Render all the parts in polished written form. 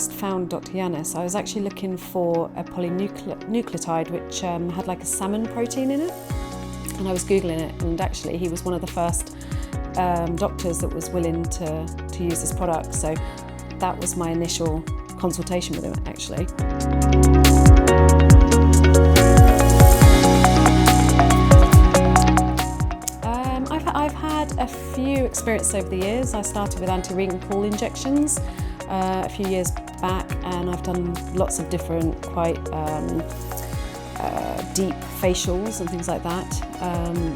first found Dr. Yanis, I was actually looking for a polynucleotide which had like a salmon protein in it, and I was Googling it, and actually he was one of the first doctors that was willing to use this product. So that was my initial consultation with him, actually. I've had a few experiences over the years. I started with Anti Wrinkle injections a few years back, and I've done lots of different quite deep facials and things like that.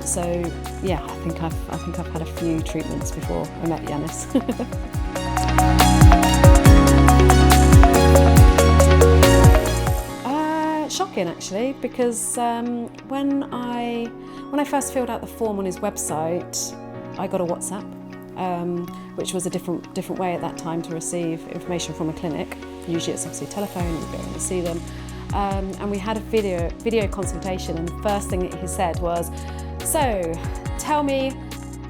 So yeah, I think I've had a few treatments before I met Yanis. Shocking, actually, because when I first filled out the form on his website, I got a WhatsApp, which was a different way at that time to receive information from a clinic. Usually it's obviously telephone, you go and see them. And we had a video consultation, and the first thing that he said was, "So, tell me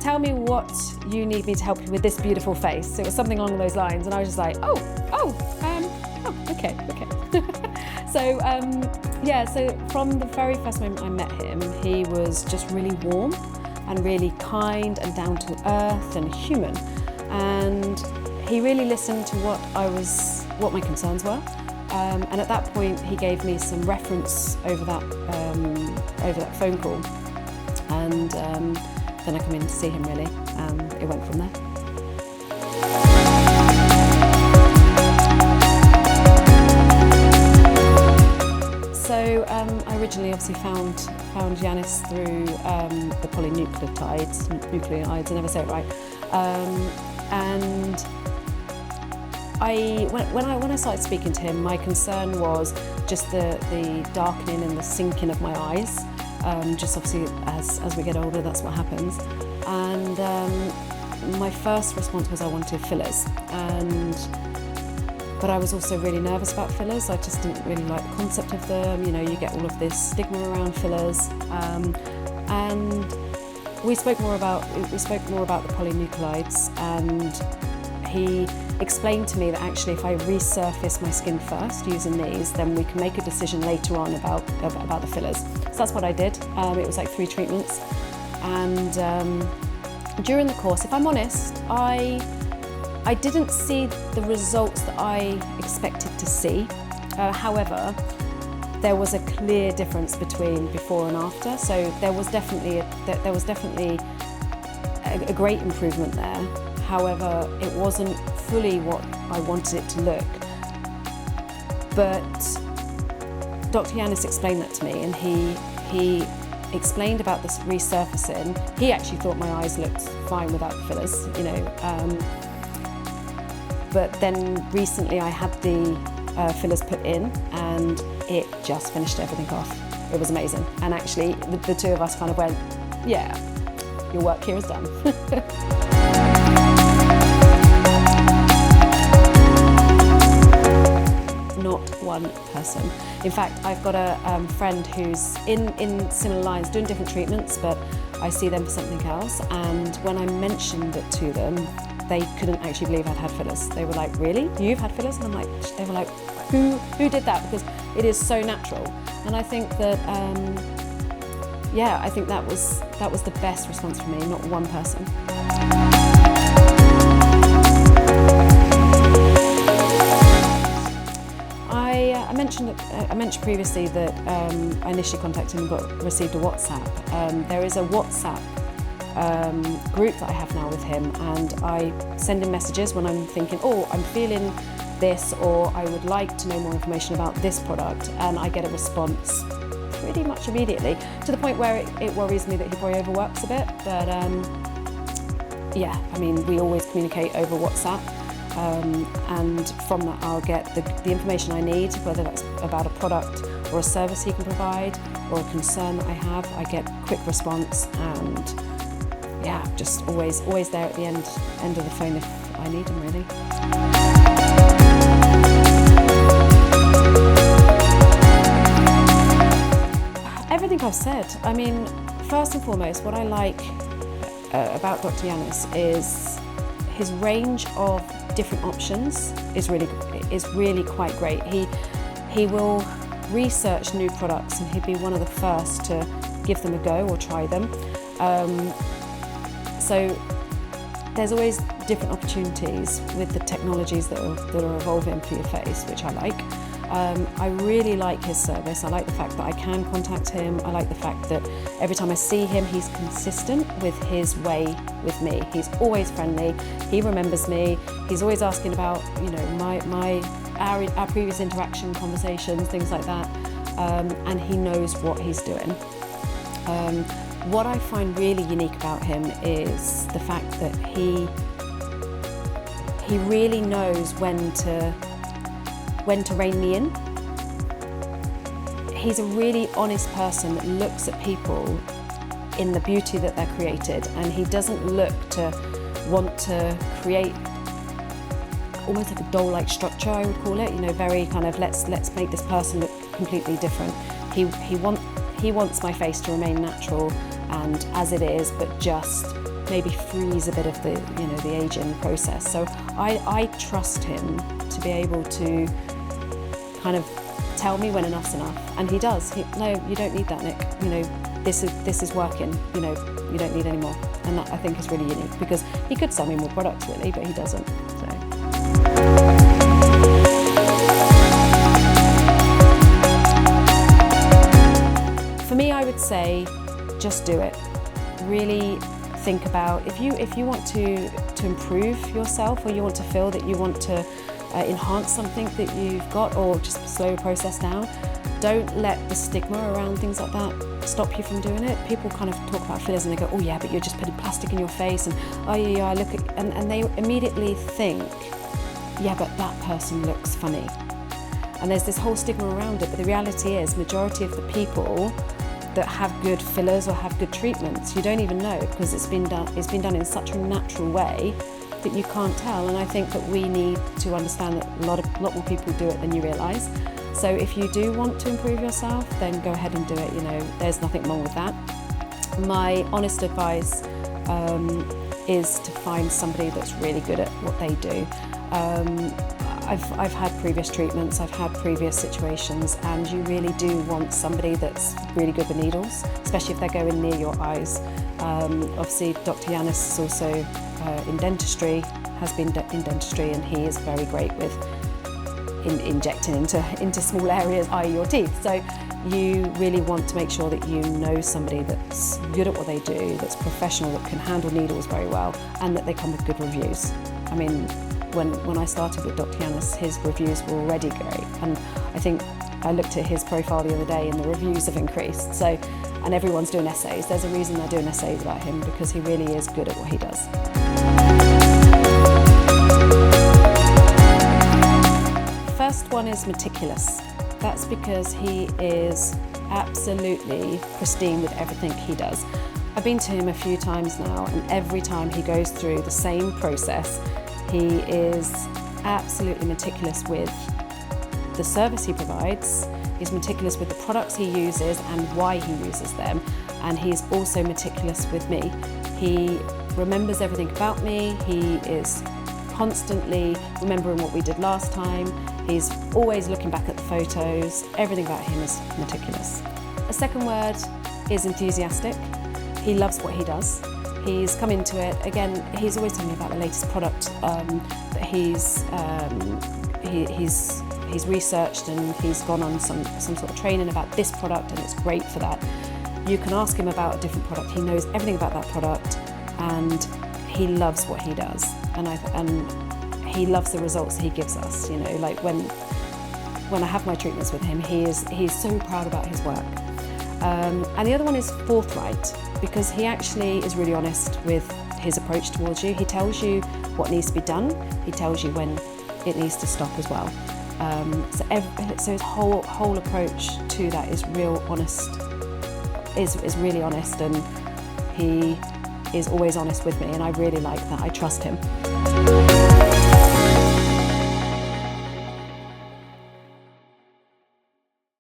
what you need me to help you with this beautiful face." It was something along those lines, and I was just like, okay. So from the very first moment I met him, he was just really warm and really kind and down to earth and human, and he really listened to what my concerns were. And at that point, he gave me some reference over that phone call, and then I come in to see him, really, and it went from there. So I originally obviously found Yanis through the polynucleotides, I never say it right, and when I started speaking to him, my concern was just the darkening and the sinking of my eyes. Just obviously as we get older, that's what happens. And my first response was I wanted fillers, but I was also really nervous about fillers. I just didn't really like the concept of them. You know, you get all of this stigma around fillers, and we spoke more about the polynucleotides, and he explained to me that actually if I resurface my skin first using these, then we can make a decision later on about the fillers. So that's what I did. It was like 3 treatments, and during the course, if I'm honest, I didn't see the results that I expected to see. However, there was a clear difference between before and after. So there was definitely a great improvement there. However, it wasn't fully what I wanted it to look. But Dr. Yanis explained that to me, and he explained about this resurfacing. He actually thought my eyes looked fine without the fillers, you know. But then recently I had the fillers put in, and it just finished everything off. It was amazing. And actually the two of us kind of went, yeah, your work here is done. Not one person. In fact, I've got a friend who's in similar lines, doing different treatments, but I see them for something else. And when I mentioned it to them, they couldn't actually believe I'd had fillers. They were like, "Really? You've had fillers?" And I'm like, they were like, who did that? Because it is so natural. And I think that, I think that was the best response from me, not one person. I mentioned previously that I initially contacted him and received a WhatsApp. There is a WhatsApp group that I have now with him, and I send him messages when I'm thinking, oh, I'm feeling this, or I would like to know more information about this product, and I get a response pretty much immediately, to the point where it worries me that he probably overworks a bit. But I mean, we always communicate over WhatsApp, and from that I'll get the information I need, whether that's about a product or a service he can provide, or a concern that I have. I get quick response, and just always there at the end of the phone if I need him, really. Everything I've said. I mean, first and foremost, what I like about Dr. Yanis is his range of different options is really quite great. He will research new products and he'd be one of the first to give them a go or try them. So there's always different opportunities with the technologies that are evolving for your face, which I like. I really like his service. I like the fact that I can contact him. I like the fact that every time I see him, he's consistent with his way with me. He's always friendly. He remembers me. He's always asking about, you know, our previous interaction, conversations, things like that. And he knows what he's doing. What I find really unique about him is the fact that he really knows when to rein me in. He's a really honest person that looks at people in the beauty that they're created, and he doesn't look to want to create almost like a doll-like structure, I would call it, you know, very kind of let's make this person look completely different. He wants my face to remain natural and as it is, but just maybe freeze a bit of the, you know, the aging process. So I trust him to be able to kind of tell me when enough's enough, and he does. No, you don't need that, Nick. You know, this is working. You know, you don't need any more, and that I think is really unique because he could sell me more products really, but he doesn't. So. For me, I would say, just do it. Really think about if you want to improve yourself, or you want to feel that you want to enhance something that you've got, or just slow the process down. Don't let the stigma around things like that stop you from doing it. People kind of talk about fillers and they go, oh yeah, but you're just putting plastic in your face, and oh yeah, look at, and they immediately think, yeah, but that person looks funny. And there's this whole stigma around it, but the reality is, majority of the people that have good fillers or have good treatments, you don't even know, because it's been done in such a natural way that you can't tell. And I think that we need to understand that a lot more people do it than you realise. So if you do want to improve yourself, then go ahead and do it. You know, there's nothing wrong with that. My honest advice is to find somebody that's really good at what they do. I've had previous treatments, I've had previous situations, and you really do want somebody that's really good with needles, especially if they're going near your eyes. Obviously, Dr. Yanis is also in dentistry, has been in dentistry, and he is very great with injecting into small areas, i.e. your teeth. So you really want to make sure that you know somebody that's good at what they do, that's professional, that can handle needles very well, and that they come with good reviews. I mean, when I started with Dr. Yanis, his reviews were already great, and I think I looked at his profile the other day and the reviews have increased. So, and everyone's doing essays. There's a reason they're doing essays about him, because he really is good at what he does. First one is meticulous. That's because he is absolutely pristine with everything he does. I've been to him a few times now, and every time he goes through the same process. He is absolutely meticulous with the service he provides. He's meticulous with the products he uses and why he uses them. And he's also meticulous with me. He remembers everything about me. He is constantly remembering what we did last time. He's always looking back at the photos. Everything about him is meticulous. A second word is enthusiastic. He loves what he does. He's come into it, again, he's always telling me about the latest product that he's researched, and he's gone on some sort of training about this product, and it's great for that. You can ask him about a different product. He knows everything about that product, and he loves what he does. And he loves the results he gives us. You know, like when I have my treatments with him, he's so proud about his work. And the other one is forthright, because he actually is really honest with his approach towards you. He tells you what needs to be done. He tells you when it needs to stop as well. So his whole approach to that is real honest. Is really honest, and he is always honest with me, and I really like that. I trust him.